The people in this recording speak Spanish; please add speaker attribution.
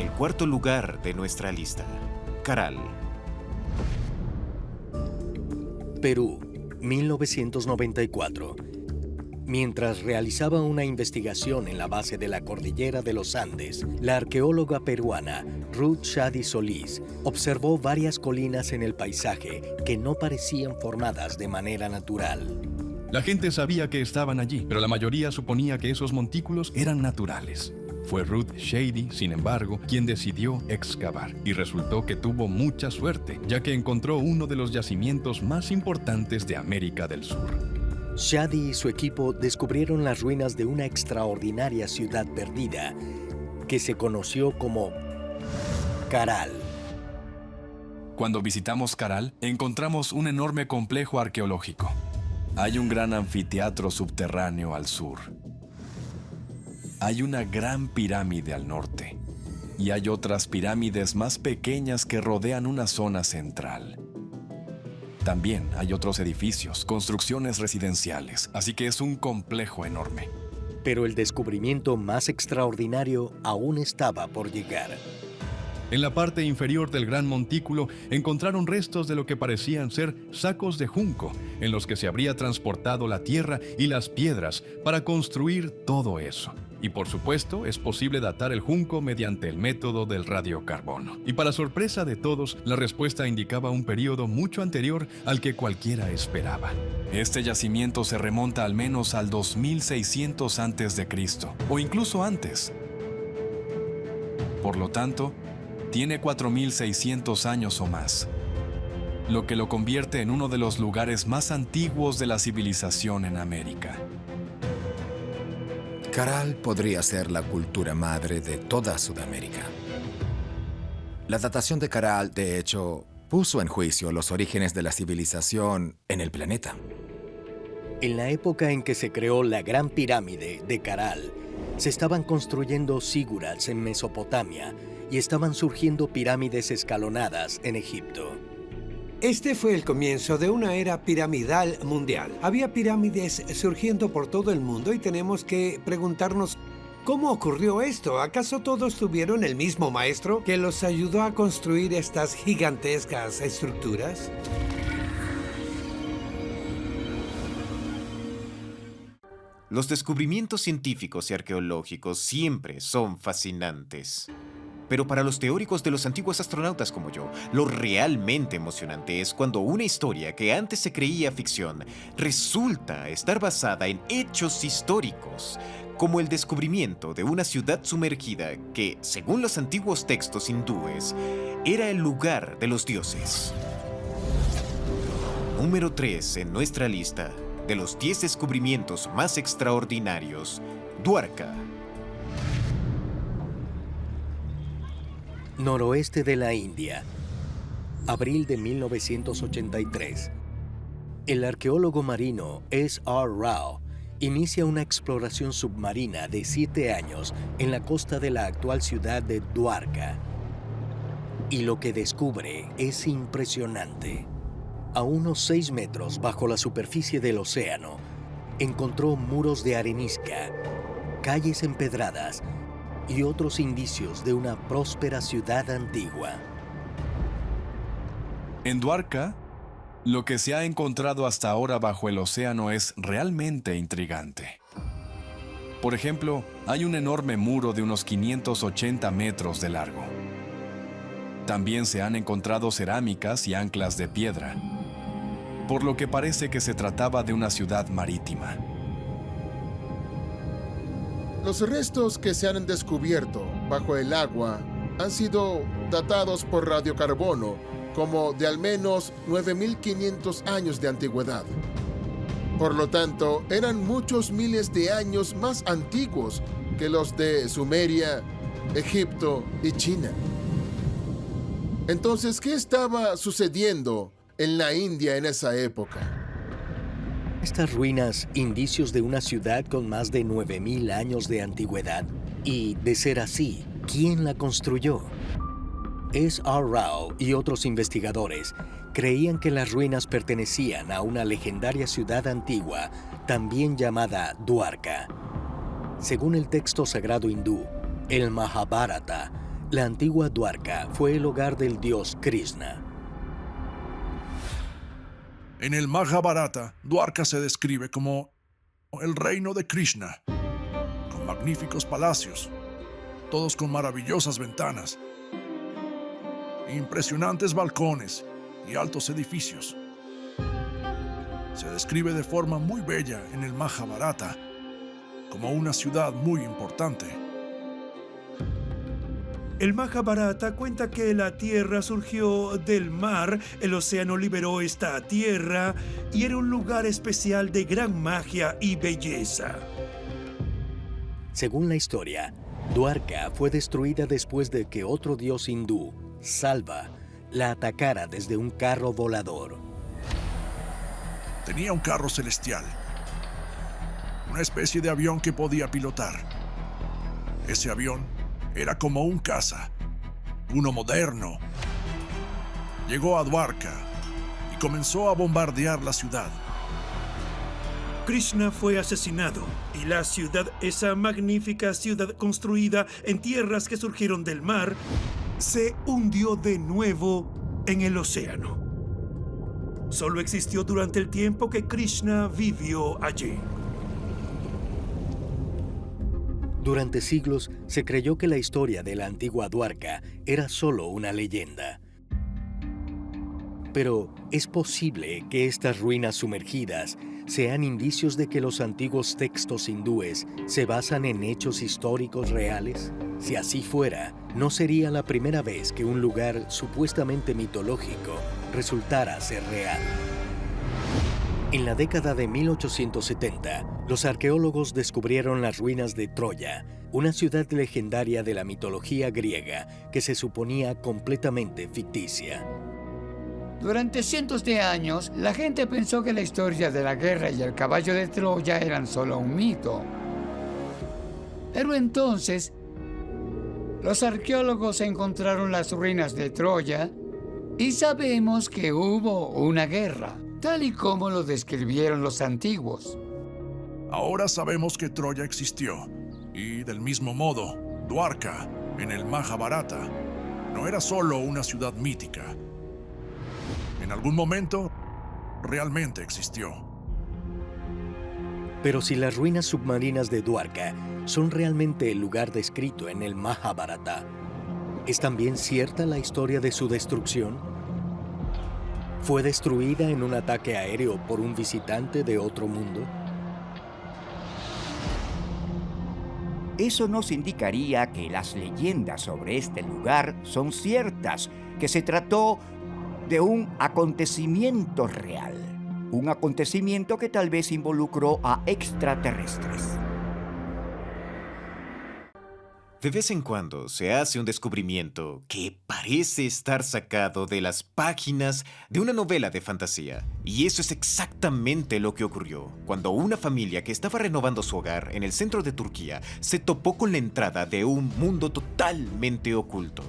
Speaker 1: El cuarto lugar de nuestra lista, Caral.
Speaker 2: Perú, 1994. Mientras realizaba una investigación en la base de la cordillera de los Andes, la arqueóloga peruana Ruth Shadi Solís observó varias colinas en el paisaje que no parecían formadas de manera natural.
Speaker 3: La gente sabía que estaban allí, pero la mayoría suponía que esos montículos eran naturales. Fue Ruth Shady, sin embargo, quien decidió excavar, y resultó que tuvo mucha suerte, ya que encontró uno de los yacimientos más importantes de América del Sur.
Speaker 2: Shadi y su equipo descubrieron las ruinas de una extraordinaria ciudad perdida que se conoció como Caral.
Speaker 3: Cuando visitamos Caral, encontramos un enorme complejo arqueológico. Hay un gran anfiteatro subterráneo al sur. Hay una gran pirámide al norte. Y hay otras pirámides más pequeñas que rodean una zona central. También hay otros edificios, construcciones residenciales, así que es un complejo enorme.
Speaker 2: Pero el descubrimiento más extraordinario aún estaba por llegar.
Speaker 3: En la parte inferior del gran montículo encontraron restos de lo que parecían ser sacos de junco, en los que se habría transportado la tierra y las piedras para construir todo eso. Y por supuesto, es posible datar el junco mediante el método del radiocarbono. Y para sorpresa de todos, la respuesta indicaba un periodo mucho anterior al que cualquiera esperaba. Este yacimiento se remonta al menos al 2600 a.C., o incluso antes. Por lo tanto, tiene 4600 años o más, lo que lo convierte en uno de los lugares más antiguos de la civilización en América.
Speaker 4: Caral podría ser la cultura madre de toda Sudamérica. La datación de Caral, de hecho, puso en juicio los orígenes de la civilización en el planeta.
Speaker 2: En la época en que se creó la Gran Pirámide de Caral, se estaban construyendo zigurats en Mesopotamia y estaban surgiendo pirámides escalonadas en Egipto.
Speaker 5: Este fue el comienzo de una era piramidal mundial. Había pirámides surgiendo por todo el mundo y tenemos que preguntarnos, ¿cómo ocurrió esto? ¿Acaso todos tuvieron el mismo maestro que los ayudó a construir estas gigantescas estructuras?
Speaker 1: Los descubrimientos científicos y arqueológicos siempre son fascinantes. Pero para los teóricos de los antiguos astronautas como yo, lo realmente emocionante es cuando una historia que antes se creía ficción resulta estar basada en hechos históricos, como el descubrimiento de una ciudad sumergida que, según los antiguos textos hindúes, era el lugar de los dioses. Número 3 en nuestra lista de los 10 descubrimientos más extraordinarios, Dwarka.
Speaker 2: Noroeste de la India, abril de 1983. El arqueólogo marino S. R. Rao inicia una exploración submarina de 7 años en la costa de la actual ciudad de Dwarka. Y lo que descubre es impresionante. A unos 6 metros bajo la superficie del océano, encontró muros de arenisca, calles empedradas y otros indicios de una próspera ciudad antigua.
Speaker 3: En Dwarka, lo que se ha encontrado hasta ahora bajo el océano es realmente intrigante. Por ejemplo, hay un enorme muro de unos 580 metros de largo. También se han encontrado cerámicas y anclas de piedra, por lo que parece que se trataba de una ciudad marítima.
Speaker 6: Los restos que se han descubierto bajo el agua han sido datados por radiocarbono como de al menos 9.500 años de antigüedad. Por lo tanto, eran muchos miles de años más antiguos que los de Sumeria, Egipto y China. Entonces, ¿qué estaba sucediendo en la India en esa época?
Speaker 2: Estas ruinas, indicios de una ciudad con más de 9.000 años de antigüedad. Y, de ser así, ¿quién la construyó? S. R. Rao y otros investigadores creían que las ruinas pertenecían a una legendaria ciudad antigua, también llamada Dwarka. Según el texto sagrado hindú, el Mahabharata, La antigua Dwarka fue el hogar del dios Krishna.
Speaker 7: En el Mahabharata, Dwarka se describe como el reino de Krishna, con magníficos palacios, todos con maravillosas ventanas, impresionantes balcones y altos edificios. Se describe de forma muy bella en el Mahabharata como una ciudad muy importante.
Speaker 8: El Mahabharata cuenta que la tierra surgió del mar, el océano liberó esta tierra y era un lugar especial de gran magia y belleza.
Speaker 2: Según la historia, Dwarka fue destruida después de que otro dios hindú, Salva, la atacara desde un carro volador.
Speaker 7: Tenía un carro celestial, una especie de avión que podía pilotar. Ese avión era como un caza, uno moderno. Llegó a Dwarka y comenzó a bombardear la ciudad.
Speaker 8: Krishna fue asesinado y la ciudad, esa magnífica ciudad construida en tierras que surgieron del mar, se hundió de nuevo en el océano. Solo existió durante el tiempo que Krishna vivió allí.
Speaker 2: Durante siglos se creyó que la historia de la antigua Dwarka era solo una leyenda. Pero, ¿es posible que estas ruinas sumergidas sean indicios de que los antiguos textos hindúes se basan en hechos históricos reales? Si así fuera, no sería la primera vez que un lugar supuestamente mitológico resultara ser real. En la década de 1870, los arqueólogos descubrieron las ruinas de Troya, una ciudad legendaria de la mitología griega que se suponía completamente ficticia.
Speaker 9: Durante cientos de años, la gente pensó que la historia de la guerra y el caballo de Troya eran solo un mito. Pero entonces, los arqueólogos encontraron las ruinas de Troya y sabemos que hubo una guerra, tal y como lo describieron los antiguos.
Speaker 7: Ahora sabemos que Troya existió, y del mismo modo, Dwarka, en el Mahabharata, no era solo una ciudad mítica. En algún momento, realmente existió.
Speaker 2: Pero si las ruinas submarinas de Dwarka son realmente el lugar descrito en el Mahabharata, ¿es también cierta la historia de su destrucción? ¿Fue destruida en un ataque aéreo por un visitante de otro mundo?
Speaker 10: Eso nos indicaría que las leyendas sobre este lugar son ciertas, que se trató de un acontecimiento real, un acontecimiento que tal vez involucró a extraterrestres.
Speaker 1: De vez en cuando se hace un descubrimiento que parece estar sacado de las páginas de una novela de fantasía. Y eso es exactamente lo que ocurrió cuando una familia que estaba renovando su hogar en el centro de Turquía se topó con la entrada de un mundo totalmente oculto.